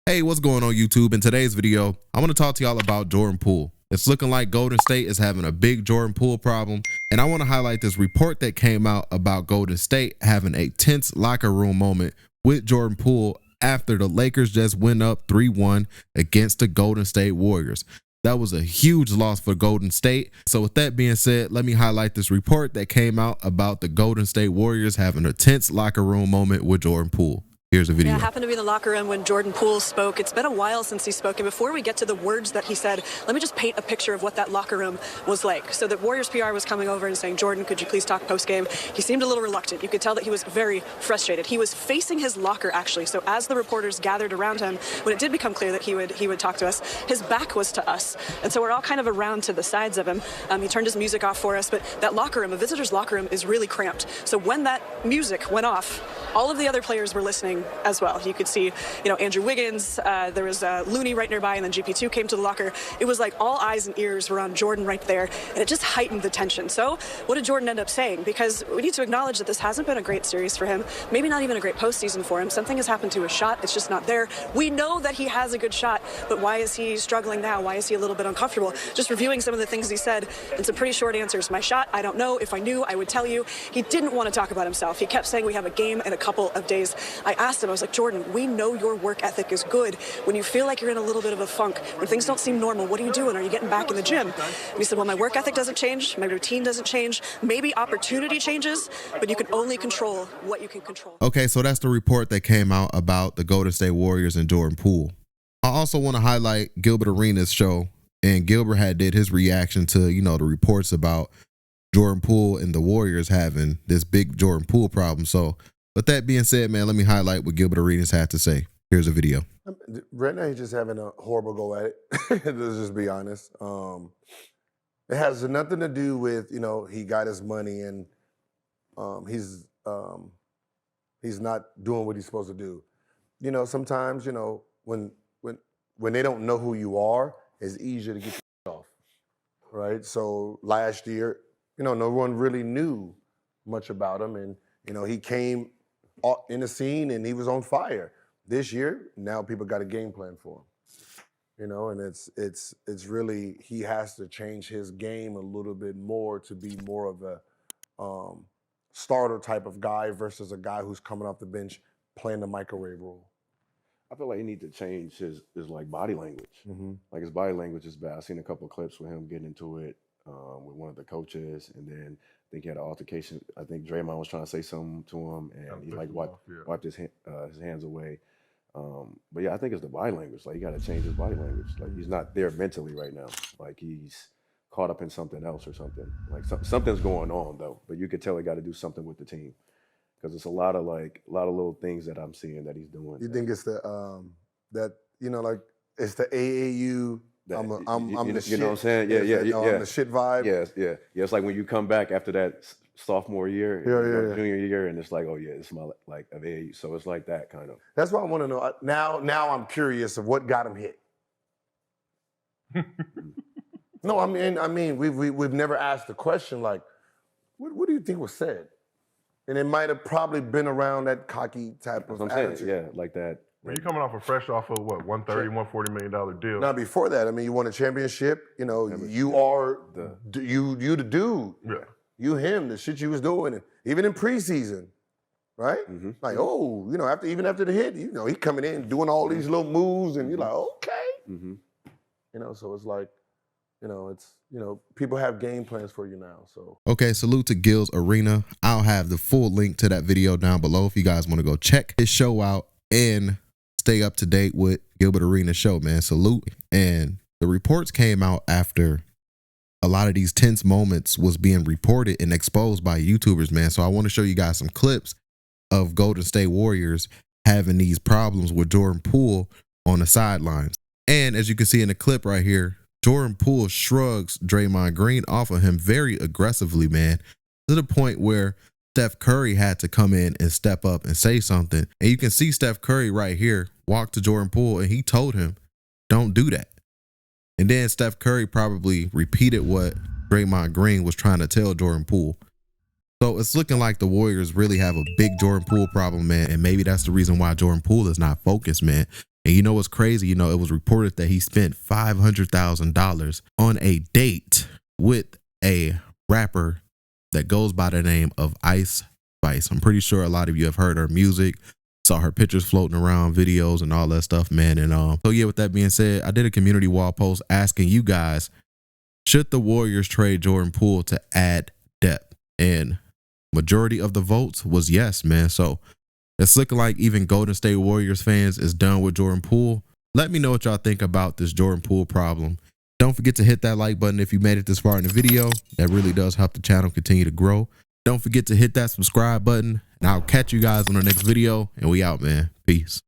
Hey, what's going on YouTube? In today's video, I want to talk to y'all about Jordan Poole. It's looking like Golden State is having a big Jordan Poole problem, and I want to highlight this report that came out about Golden State having a tense locker room moment with Jordan Poole after the Lakers just went up 3-1 against the Golden State Warriors. That was a huge loss for Golden State. So with that being said, let me highlight this report that came out about the Golden State Warriors having a tense locker room moment with Jordan Poole. Here's a video. Yeah, I happened to be in the locker room when Jordan Poole spoke. It's been a while since he spoke, and before we get to the words that he said, let me just paint a picture of what that locker room was like. So the Warriors PR was coming over and saying, Jordan, could you please talk post-game? He seemed a little reluctant. You could tell that he was very frustrated. He was facing his locker, actually. So as the reporters gathered around him, when it did become clear that he would talk to us, his back was to us. And so we're all kind of around to the sides of him. He turned his music off for us, but that locker room, a visitor's locker room, is really cramped. So when that music went off, all of the other players were listening as well. You could see, Andrew Wiggins, there was Looney right nearby, and then GP2 came to the locker. It was like all eyes and ears were on Jordan right there, and it just heightened the tension. So what did Jordan end up saying? Because we need to acknowledge that this hasn't been a great series for him, maybe not even a great postseason for him. Something has happened to his shot. It's just not there. We know that he has a good shot, but why is he struggling now? Why is he a little bit uncomfortable? Just reviewing some of the things he said and some pretty short answers. My shot, I don't know. If I knew, I would tell you. He didn't want to talk about himself. He kept saying we have a game in a couple of days. I asked him, I was like, Jordan, we know your work ethic is good. When you feel like you're in a little bit of a funk, when things don't seem normal, what are you doing? Are you getting back in the gym? And he said, well, my work ethic doesn't change. My routine doesn't change. Maybe opportunity changes, but you can only control what you can control. Okay, so that's the report that came out about the Golden State Warriors and Jordan Poole. I also want to highlight Gilbert Arenas' show, and Gilbert did his reaction to, the reports about Jordan Poole and the Warriors having this big Jordan Poole problem. So with that being said, man, let me highlight what Gilbert Arenas had to say. Here's a video. Right now, he's just having a horrible go at it. Let's just be honest. It has nothing to do with, he got his money and he's not doing what he's supposed to do. Sometimes, when they don't know who you are, it's easier to get you off, right? So last year, no one really knew much about him, and he came in the scene and he was on fire. This year, now people got a game plan for him, and it's really, he has to change his game a little bit more to be more of a starter type of guy versus a guy who's coming off the bench playing the microwave role. I feel like he needs to change his like body language. Like his body language is bad. I've seen a couple of clips with him getting into it with one of the coaches, and then I think he had an altercation. I think Draymond was trying to say something to him, and he like wiped his hands away. But yeah, I think it's the body language. Like, you got to change his body language. Like, he's not there mentally right now. Like, he's caught up in something else or something. Like, something's going on though. But you could tell he got to do something with the team, because it's a lot of little things that I'm seeing that he's doing. You think it's the it's the AAU. I'm the shit. You know what I'm saying? Yeah. I'm the shit vibe. Yeah. It's like when you come back after that sophomore year, junior year, and it's like, oh yeah, it's my like of AAU. So it's like that kind of. That's what I want to know. Now I'm curious of what got him hit. No, I mean, we've never asked the question like, what do you think was said? And it might have probably been around that cocky type of attitude. Yeah, like that. When you're coming off off of what, $130, $140 million deal. Now before that, I mean, you won a championship. You are you the dude. Yeah. You him, the shit you was doing, even in preseason, right? Like, even after the hit, he coming in doing all these little moves, and you're like, okay. So it's like, people have game plans for you now. So okay, salute to Gil's Arena. I'll have the full link to that video down below if you guys want to go check his show out and stay up to date with Gilbert Arenas' show, man. Salute. And the reports came out after a lot of these tense moments was being reported and exposed by YouTubers, man. So I want to show you guys some clips of Golden State Warriors having these problems with Jordan Poole on the sidelines. And as you can see in the clip right here, Jordan Poole shrugs Draymond Green off of him very aggressively, man, to the point where Steph Curry had to come in and step up and say something. And you can see Steph Curry right here walk to Jordan Poole, and he told him, don't do that. And then Steph Curry probably repeated what Draymond Green was trying to tell Jordan Poole. So it's looking like the Warriors really have a big Jordan Poole problem, man. And maybe that's the reason why Jordan Poole is not focused, man. And you know what's crazy? You know, it was reported that he spent $500,000 on a date with a rapper that goes by the name of Ice Spice. I'm pretty sure a lot of you have heard her music, saw her pictures floating around, videos and all that stuff, man. And so yeah, with that being said, I did a community wall post asking you guys, should the Warriors trade Jordan Poole to add depth? And majority of the votes was yes, man. So it's looking like even Golden State Warriors fans is done with Jordan Poole. Let me know what y'all think about this Jordan Poole problem. Don't forget to hit that like button if you made it this far in the video. That really does help the channel continue to grow. Don't forget to hit that subscribe button, and I'll catch you guys on the next video. And we out, man. Peace.